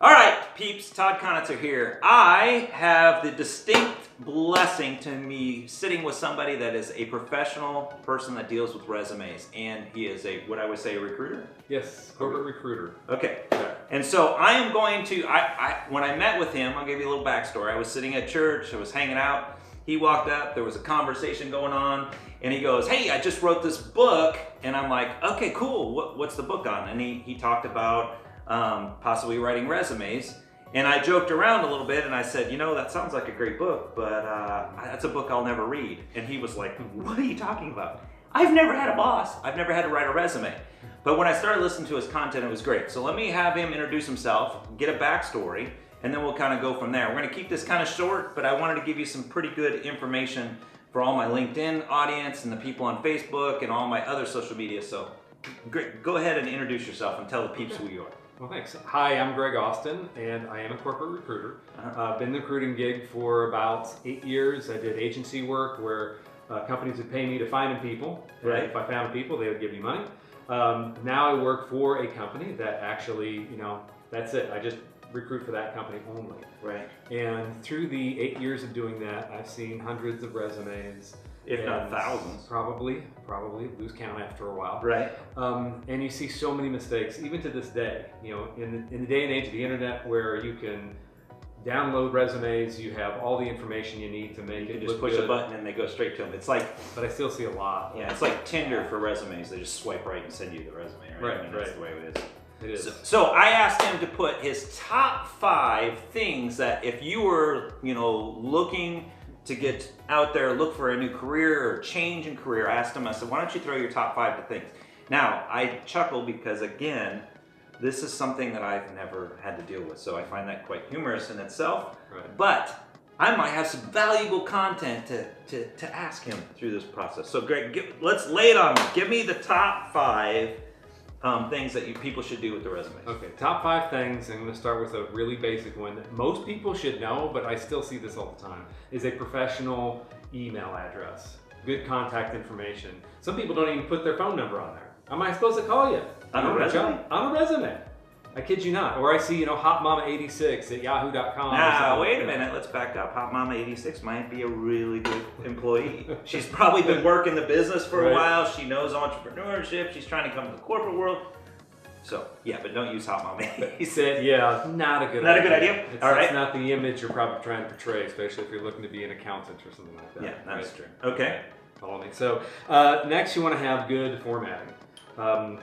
All right, peeps, Todd Conitzer here. I have the distinct blessing to me sitting with somebody that is a professional person that deals with resumes, and he is what I would say, a recruiter? Yes, corporate recruiter. Okay, and so I am going to, when I met with him, I'll give you a little backstory. I was sitting at church, I was hanging out, he walked up, there was a conversation going on, and he goes, hey, I just wrote this book, and I'm like, okay, cool, what's the book on? And he talked about possibly writing resumes. And I joked around a little bit and I said, you know, that sounds like a great book, but that's a book I'll never read. And he was like, what are you talking about? I've never had a boss. I've never had to write a resume. But when I started listening to his content, it was great. So let me have him introduce himself, get a backstory, and then we'll kind of go from there. We're going to keep this kind of short, but I wanted to give you some pretty good information for all my LinkedIn audience and the people on Facebook and all my other social media. So great. Go ahead and introduce yourself and tell the peeps who you are. Well, thanks. Hi, I'm Greg Austin, and I am a corporate recruiter. I've been in the recruiting gig for about 8 years. I did agency work where companies would pay me to find them people. Right. And if I found people, they would give me money. Now I work for a company that actually, that's it. I just recruit for that company only. Right. And through the 8 years of doing that, I've seen hundreds of resumes. If not thousands. Probably, lose count after a while. Right. And you see so many mistakes, even to this day. In the day and age of the internet where you can download resumes, you have all the information you need to make it You just look push good. a button and they go straight to them. It's like, But I still see a lot. yeah, it's like Tinder for resumes. They just swipe right and send you the resume, right? Right, I mean, that's right. the way it is. It is. So I asked him to put his top 5 things that if you were, looking to get out there, look for a new career or change in career, I asked him, I said, why don't you throw your top 5 things? Now, I chuckle because, again, this is something that I've never had to deal with, so I find that quite humorous in itself. Right. But I might have some valuable content to ask him through this process. So, Greg, let's lay it on me. Give me the top 5 things that people should do with the resume. Okay, top 5 things. I'm going to start with a really basic one that most people should know, but I still see this all the time, is a professional email address. Good contact information. Some people don't even put their phone number on there. How am I supposed to call you? On a resume? On a resume. I kid you not. Or I see, hotmama86 at yahoo.com. Now, wait a minute. Let's back up. Hot Mama 86 might be a really good employee. She's probably been working the business for a while. She knows entrepreneurship. She's trying to come to the corporate world. So, yeah, but don't use Hot Mama 86. He said, yeah, not a good idea. Not a good idea? It's, all right. It's not the image you're probably trying to portray, especially if you're looking to be an accountant or something like that. Yeah, that's right? true. Okay. Follow me. So, next you want to have good formatting.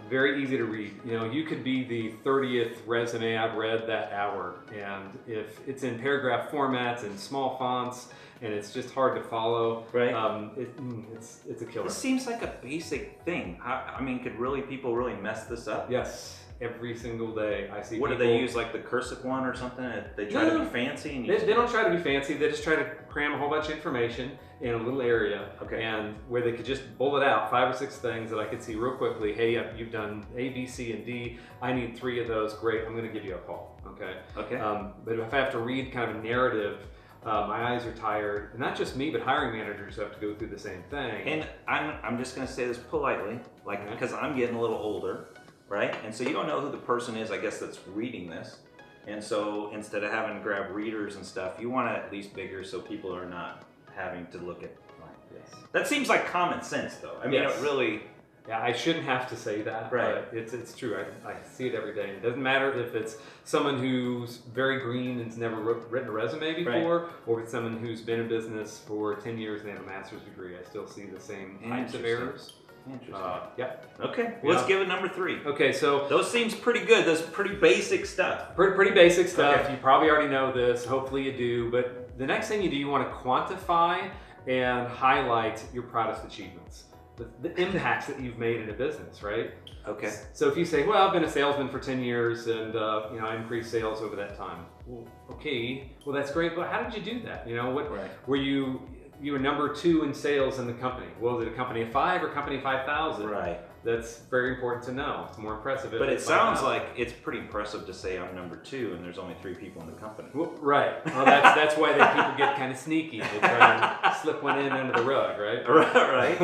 Very easy to read. You could be the 30th resume I've read that hour, and if it's in paragraph formats and small fonts, and it's just hard to follow, right? It's a killer. It seems like a basic thing. I mean, could people really mess this up? Yes. Every single day I see. What people, do they use, like the cursive one or something? They try to be fancy. And they don't try to be fancy. They just try to cram a whole bunch of information in a little area, okay. And where they could just bullet out 5 or 6 things that I could see real quickly. Hey, you've done A, B, C, and D. I need 3 of those. Great. I'm going to give you a call. Okay. Okay. But if I have to read kind of a narrative, my eyes are tired, and not just me, but hiring managers have to go through the same thing. And I'm just going to say this politely, like because I'm getting a little older. Right? And so you don't know who the person is, I guess, that's reading this. And so instead of having to grab readers and stuff, you want it at least bigger so people are not having to look at like this. That seems like common sense, though. I mean, it really... Yeah, I shouldn't have to say that, right. But it's true. I see it every day. It doesn't matter if it's someone who's very green and's never written a resume before, right. Or if it's someone who's been in business for 10 years and they have a master's degree. I still see the same types of errors. Interesting. Yep. Okay. Well, let's give it number 3. Okay, so those seems pretty good. Those pretty basic stuff. Pretty basic stuff. Okay. You probably already know this. Hopefully you do. But the next thing you do, you want to quantify and highlight your proudest achievements, the impacts that you've made in a business, right? Okay. So if you say, well, I've been a salesman for 10 years and I increased sales over that time. Well, okay. Well, that's great. But how did you do that? Right. Were you were number 2 in sales in the company? Well, was it a company of 5 or a company of 5,000? Right. That's very important to know. It's more impressive. But it sounds like it's pretty impressive to say I'm number 2 and there's only 3 people in the company. Well, right. Well, that's why people get kind of sneaky. They try and slip one in under the rug, right? Right.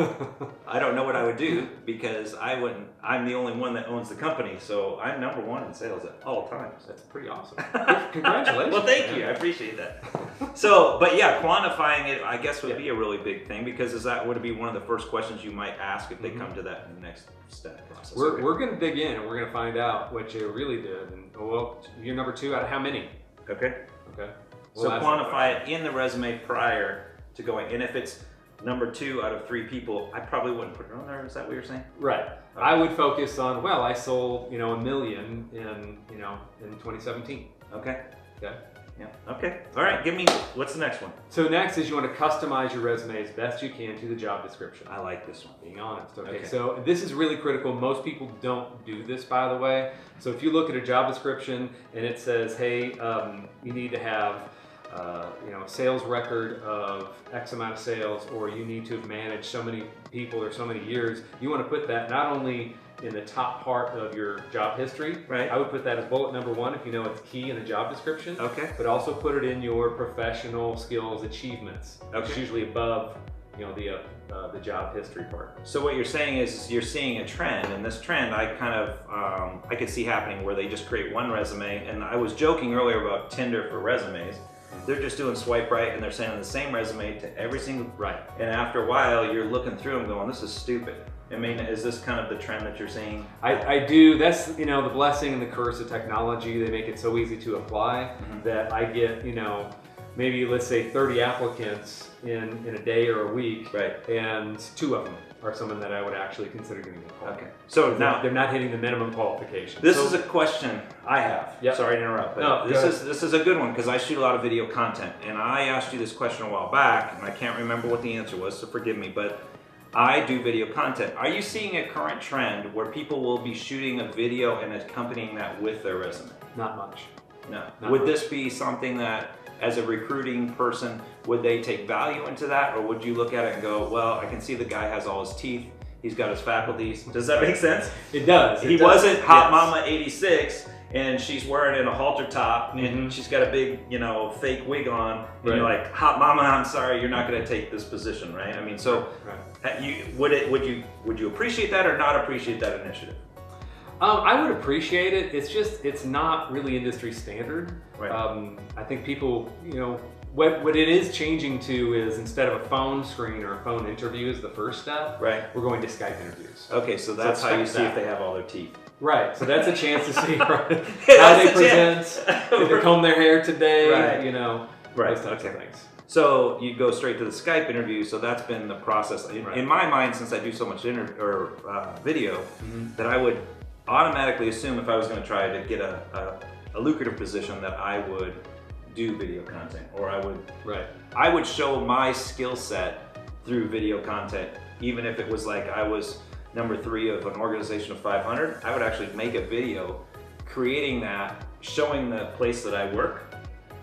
I don't know what I would do because I I'm the only one that owns the company, so I'm number one in sales at all times. That's pretty awesome. Congratulations. Well, thank you. I appreciate that. So, but yeah, quantifying it, I guess, would be a really big thing, because would it be one of the first questions you might ask if they come to that next step process? We're going to dig in and we're going to find out what you really did. And well, you're number 2 out of how many? Okay. Okay. So quantify it in the resume prior to going. And if it's number 2 out of 3 people, I probably wouldn't put it on there. Is that what you're saying? Right. Okay. I would focus on, well, I sold, $1 million in 2017. Okay. Okay. Yeah. Okay. All right. What's the next one? So next is you want to customize your resume as best you can to the job description. I like this one. Being honest. Okay. So this is really critical. Most people don't do this, by the way. So if you look at a job description and it says, hey, you need to have a sales record of X amount of sales, or you need to have managed so many people or so many years, you want to put that not only in the top part of your job history. Right. I would put that as bullet number 1 if you know it's key in the job description. Okay. But also put it in your professional skills achievements. Okay. It's usually above, the job history part. So what you're saying is you're seeing a trend, and this trend I kind of I could see happening where they just create one resume. And I was joking earlier about Tinder for resumes. They're just doing swipe right and they're sending the same resume to every single. Right. And after a while, you're looking through them going, this is stupid. I mean, is this kind of the trend that you're seeing? I do. That's, the blessing and the curse of technology. They make it so easy to apply that I get, maybe let's say 30 applicants in a day or a week. Right. And 2 of them are someone that I would actually consider getting a call. Okay. So now they're not hitting the minimum qualification. This is a question I have. Yep. Sorry to interrupt, but no, this is a good one, because I shoot a lot of video content, and I asked you this question a while back, and I can't remember what the answer was, so forgive me, but I do video content. Are you seeing a current trend where people will be shooting a video and accompanying that with their resume? Not much. No. Not Would much. this be something that, as a recruiting person, would they take value into that, or would you look at it and go, well, I can see the guy has all his teeth, he's got his faculties. Does that make sense? It does. He wasn't Hot Mama 86 and she's wearing in a halter top and she's got a big, fake wig on, and you're like, Hot Mama, I'm sorry, you're not going to take this position, right? I mean, so would you appreciate that or not appreciate that initiative? I would appreciate it. It's not really industry standard. Right. I think people, what it is changing to is, instead of a phone screen or a phone interview as the first step, right, we're going to Skype interviews. Okay, so that's how you see if they have all their teeth. Right, so that's a chance to see how they present, did they comb their hair today, right, those types of things. So you go straight to the Skype interview, so that's been the process. In my mind, since I do so much video, that I would automatically assume if I was going to try to get a lucrative position that I would do video content, or I would show my skill set through video content, even if it was like I was number 3 of an organization of 500. I would actually make a video creating that, showing the place that I work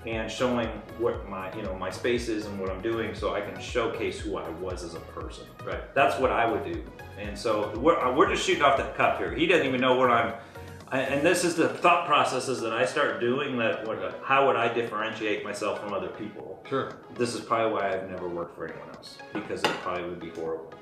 and showing what my space is and what I'm doing, so I can showcase who I was as a person. Right. That's what I would do. And so we're just shooting off the cuff here. He doesn't even know what and this is the thought processes that I start doing, how would I differentiate myself from other people? Sure. This is probably why I've never worked for anyone else, because it probably would be horrible.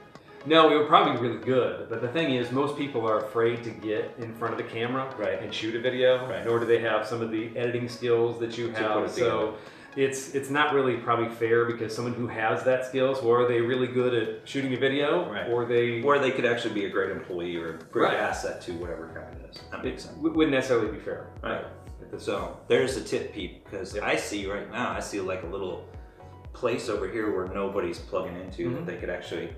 No, it would probably be really good, but the thing is, most people are afraid to get in front of the camera and shoot a video, nor do they have some of the editing skills that you have. So it's not really probably fair, because someone who has that skills, or are they really good at shooting a video, or they could actually be a great employee or a great asset to whatever company it is. That makes sense. Wouldn't necessarily be fair. Right. So there's the tip, Pete, because I see right now, I see like a little place over here where nobody's plugging into that they could actually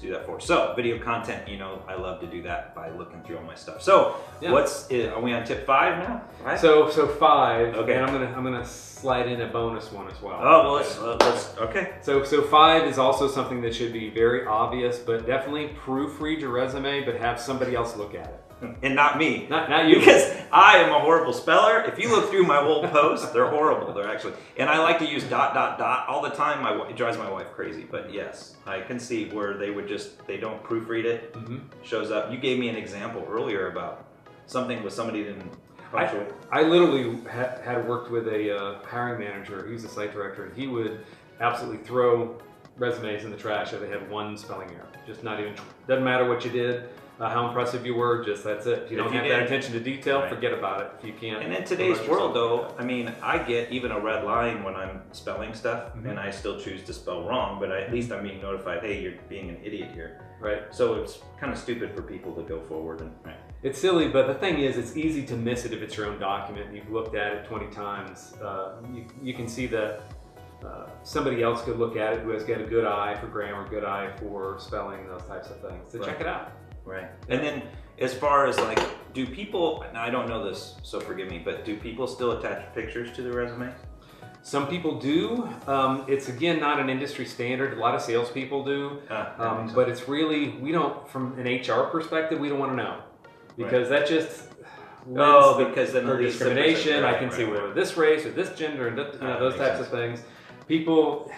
do that for. So video content, I love to do that by looking through all my stuff. So are we on tip 5 now? Right? So 5. Okay. And I'm gonna slide in a bonus one as well. Oh, well, let's okay. So 5 is also something that should be very obvious, but definitely proofread your resume, but have somebody else look at it. And not me. Not you. Because I am a horrible speller. If you look through my old posts, they're horrible. They're actually, and I like to use ... all the time. It drives my wife crazy. But yes, I can see where they don't proofread it. Shows up. You gave me an example earlier about something with somebody didn't punctuate. I literally had worked with a hiring manager. He was a site director, and he would absolutely throw resumes in the trash if they had one spelling error. Just not even, doesn't matter what you did. how impressive you were. Just that's it. If you don't have that attention to detail, right. forget about it. If you can't. And in today's world, though, I mean, I get even a red line when I'm spelling stuff, and I still choose to spell wrong, but at least I'm being notified, hey, you're being an idiot here. Right. So it's kind of stupid for people to go forward and. Right. It's silly, but the thing is, it's easy to miss it if it's your own document and you've looked at it 20 times. You can see that somebody else could look at it who has got a good eye for grammar, good eye for spelling, those types of things. So check it out. Right. And then as far as like, do people, now I don't know this, so forgive me, but do people still attach pictures to their resumes? Some people do. It's again not an industry standard. A lot of salespeople do, but it's really, we don't, from an HR perspective, we don't want to know. Because that just because then for discrimination. I can see whether this race or this gender and those types of things. People,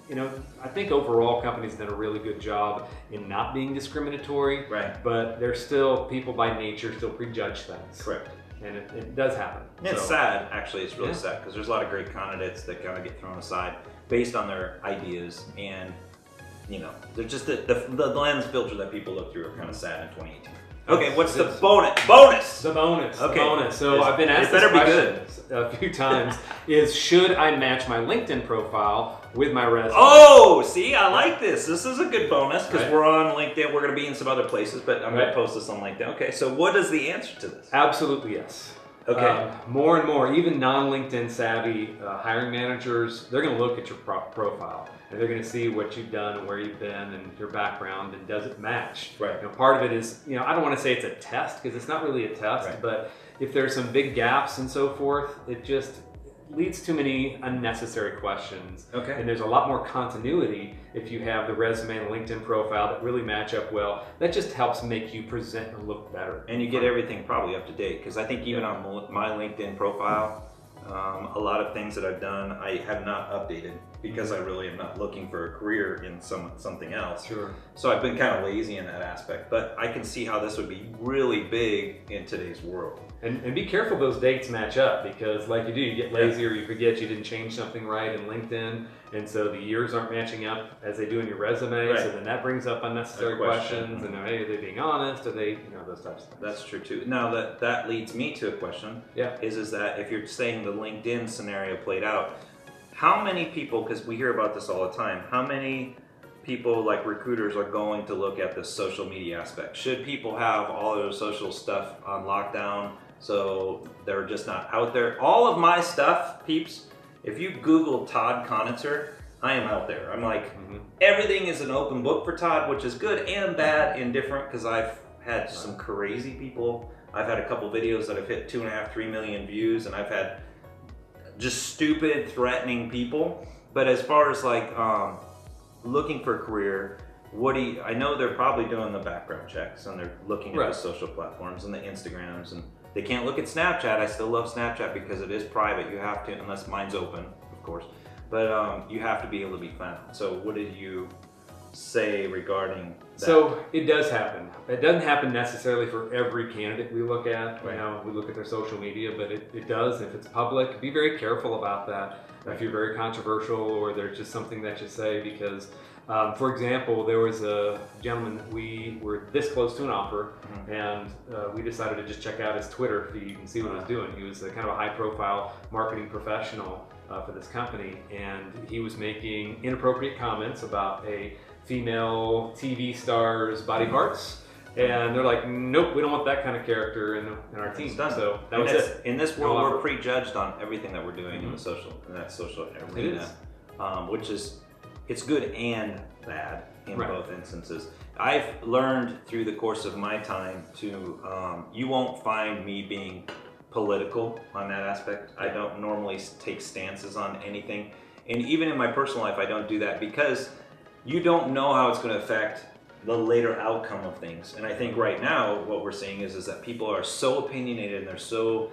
I think overall companies have done a really good job in not being discriminatory. Right. But there's still people by nature still prejudge things. Correct. And it does happen. And it's sad, actually. It's really sad because there's a lot of great candidates that kind of get thrown aside based on their ideas, and they're just the lens filter that people look through are kind of sad in 2018. Okay, what's the bonus? The bonus. Okay. The bonus. So I've been asked this question a few times: is should I match my LinkedIn profile with my resume? Oh, see, I like this. This is a good bonus because we're on LinkedIn. We're going to be in some other places, but I'm going to post this on LinkedIn. Okay, so what is the answer to this? Absolutely yes. Okay. More and more, even non-LinkedIn savvy hiring managers, they're going to look at your profile and they're going to see what you've done and where you've been and your background, and does it match? Right. Part of it is, I don't want to say it's a test because it's not really a test, but if there's some big gaps and so forth, it just leads to many unnecessary questions. Okay. And there's a lot more continuity if you have the resume and LinkedIn profile that really match up well. That just helps make you present and look better. And you get everything probably up to date, because I think even on my LinkedIn profile, a lot of things that I've done I have not updated because I really am not looking for a career in something else. Sure. So I've been kind of lazy in that aspect, but I can see how this would be really big in today's world. And be careful those dates match up, because like you get lazy or you forget you didn't change something right in LinkedIn, and so the years aren't matching up as they do in your resume, so then that brings up unnecessary questions, and hey, are they being honest? Are they, those types of things. That's true too. Now that leads me to a question. Is that if you're saying the LinkedIn scenario played out, how many people, because we hear about this all the time, how many people like recruiters are going to look at the social media aspect? Should people have all their social stuff on lockdown so they're just not out there? All of my stuff, peeps, if you Google Todd Conitzer, I am out there. I'm like, everything is an open book for Todd, which is good and bad and different, because I've had some crazy people. I've had a couple videos that have hit 2.5, 3 million views, and I've had just stupid, threatening people. But as far as like looking for a career, I know they're probably doing the background checks and they're looking at the social platforms and the Instagrams, and they can't look at Snapchat. I still love Snapchat because it is private. You have to, unless mine's open, of course, but you have to be able to be found. So what did you say regarding that? So it does happen. It doesn't happen necessarily for every candidate we look at. We look at their social media, but it does. If it's public, be very careful about that. If you're very controversial or there's just something that you say, because for example, there was a gentleman that we were this close to an offer, and we decided to just check out his Twitter feed and see what he was doing. He was a kind of a high-profile marketing professional for this company, and he was making inappropriate comments about a female TV star's body parts. And they're like, nope, we don't want that kind of character in our team. So that was it. In this world, we're prejudged on everything that we're doing in that social arena, which is, it's good and bad in both instances. I've learned through the course of my time to, you won't find me being political on that aspect. I don't normally take stances on anything. And even in my personal life, I don't do that, because you don't know how it's going to affect the later outcome of things. And I think right now what we're seeing is that people are so opinionated and they're so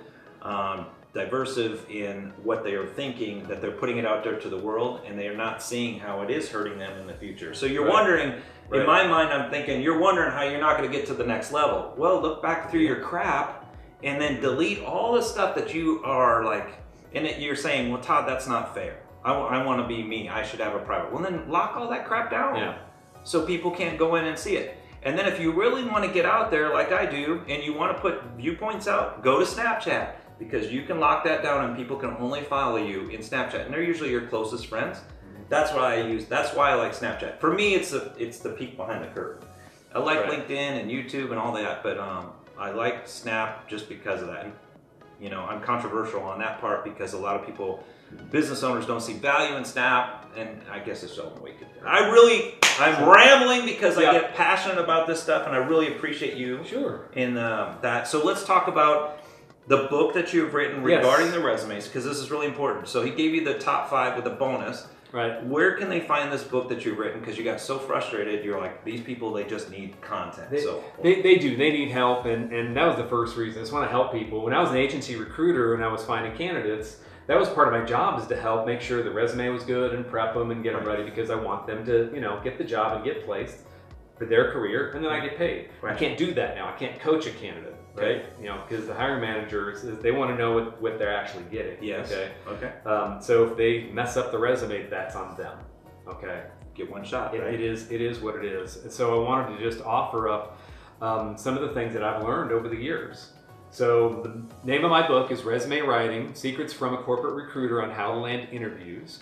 diversive in what they are thinking that they're putting it out there to the world, and they are not seeing how it is hurting them in the future. So you're wondering, in my mind I'm thinking, you're wondering how you're not going to get to the next level. Well, look back through your crap and then delete all the stuff that you are like, and you're saying, well, Todd, that's not fair. I want to be me. I should have a private. Well, then lock all that crap down. So people can't go in and see it. And then if you really want to get out there like I do, and you want to put viewpoints out, go to Snapchat, because you can lock that down and people can only follow you in Snapchat. And they're usually your closest friends. That's why I like Snapchat. For me, it's the peek behind the curtain. I like LinkedIn and YouTube and all that, but I like Snap just because of that. And, you know, I'm controversial on that part because a lot of people, business owners, don't see value in Snap, and I guess it's so wicked. I'm rambling because I get passionate about this stuff, and I really appreciate you in that. So let's talk about the book that you've written regarding the resumes, because this is really important. So he gave you the top 5 with a bonus. Right. Where can they find this book that you've written? Because you got so frustrated, you're like, these people, they just need content. They do. They need help, and that was the first reason. I just want to help people. When I was an agency recruiter and I was finding candidates, that was part of my job, is to help make sure the resume was good and prep them and get them ready, because I want them to, you know, get the job and get placed for their career, and then I get paid. I can't do that now. I can't coach a candidate, right? You know, because the hiring managers, they want to know what they're actually getting. Yes. Okay. So if they mess up the resume, that's on them. Okay. Get one shot. Right? It is what it is. And so I wanted to just offer up some of the things that I've learned over the years. So the name of my book is Resume Writing: Secrets from a Corporate Recruiter on How to Land Interviews.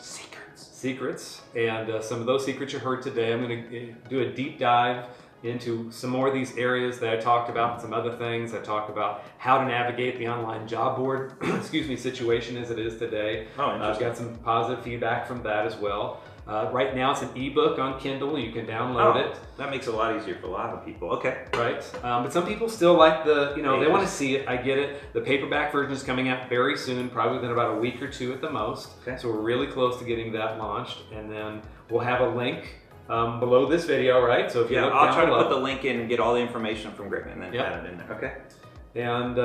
Secrets. And some of those secrets you heard today. I'm going to do a deep dive into some more of these areas that I talked about, and some other things. I talked about how to navigate the online job board situation as it is today. I've got some positive feedback from that as well. Right now it's an ebook on Kindle. You can download it. That makes it a lot easier for a lot of people. Okay. Right. But some people still like the, you know, they want to see it. I get it. The paperback version is coming out very soon, probably within about a week or 2 at the most. Okay. So we're really close to getting that launched. And then we'll have a link below this video, right? So if you look I'll try to put the link in and get all the information from Greg and then add it in there. Okay. And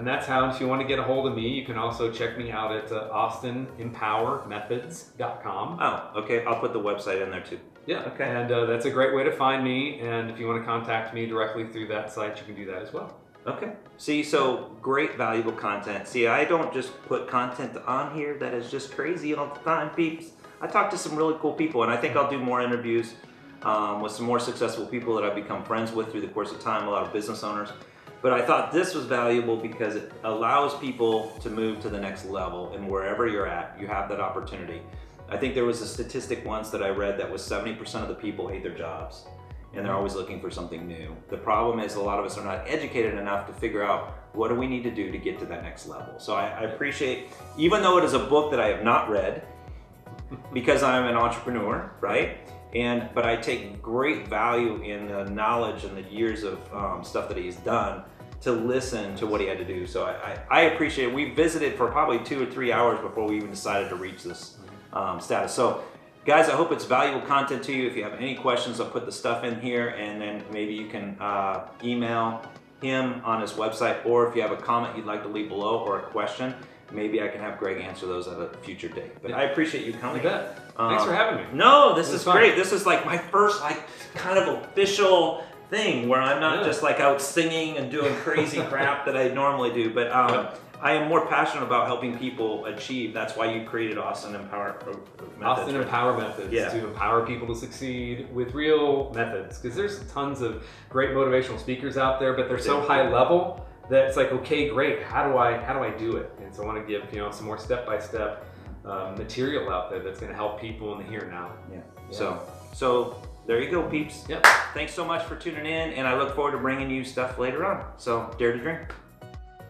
that's how, if you want to get a hold of me, you can also check me out at AustinEmpowerMethods.com. Oh, okay. I'll put the website in there too. Yeah. Okay. And that's a great way to find me. And if you want to contact me directly through that site, you can do that as well. Okay. See, so great, valuable content. See, I don't just put content on here that is just crazy all the time, peeps. I talk to some really cool people, and I think I'll do more interviews with some more successful people that I've become friends with through the course of time, a lot of business owners. But I thought this was valuable because it allows people to move to the next level, and wherever you're at, you have that opportunity. I think there was a statistic once that I read that was 70% of the people hate their jobs, and they're always looking for something new. The problem is a lot of us are not educated enough to figure out what do we need to do to get to that next level. So I appreciate, even though it is a book that I have not read, because I'm an entrepreneur, right? But I take great value in the knowledge and the years of stuff that he's done to listen to what he had to do. So I appreciate it. We visited for probably 2 or 3 hours before we even decided to reach this status. So guys, I hope it's valuable content to you. If you have any questions, I'll put the stuff in here, and then maybe you can email him on his website, or if you have a comment you'd like to leave below or a question, maybe I can have Greg answer those at a future date. But I appreciate you coming. You bet. Thanks for having me. No, this is great. This is like my first kind of official thing where I'm not just like out singing and doing crazy crap that I normally do. But I am more passionate about helping people achieve. That's why you created Austin Empower Methods. Austin Empower Methods, to empower people to succeed with real methods. Because there's tons of great motivational speakers out there, but they're so high level that it's like, okay, great. How do I do it? And so I want to give some more step-by-step material out there that's going to help people in the here and now. So there you go, peeps. Yep. Thanks so much for tuning in, and I look forward to bringing you stuff later on. So dare to drink.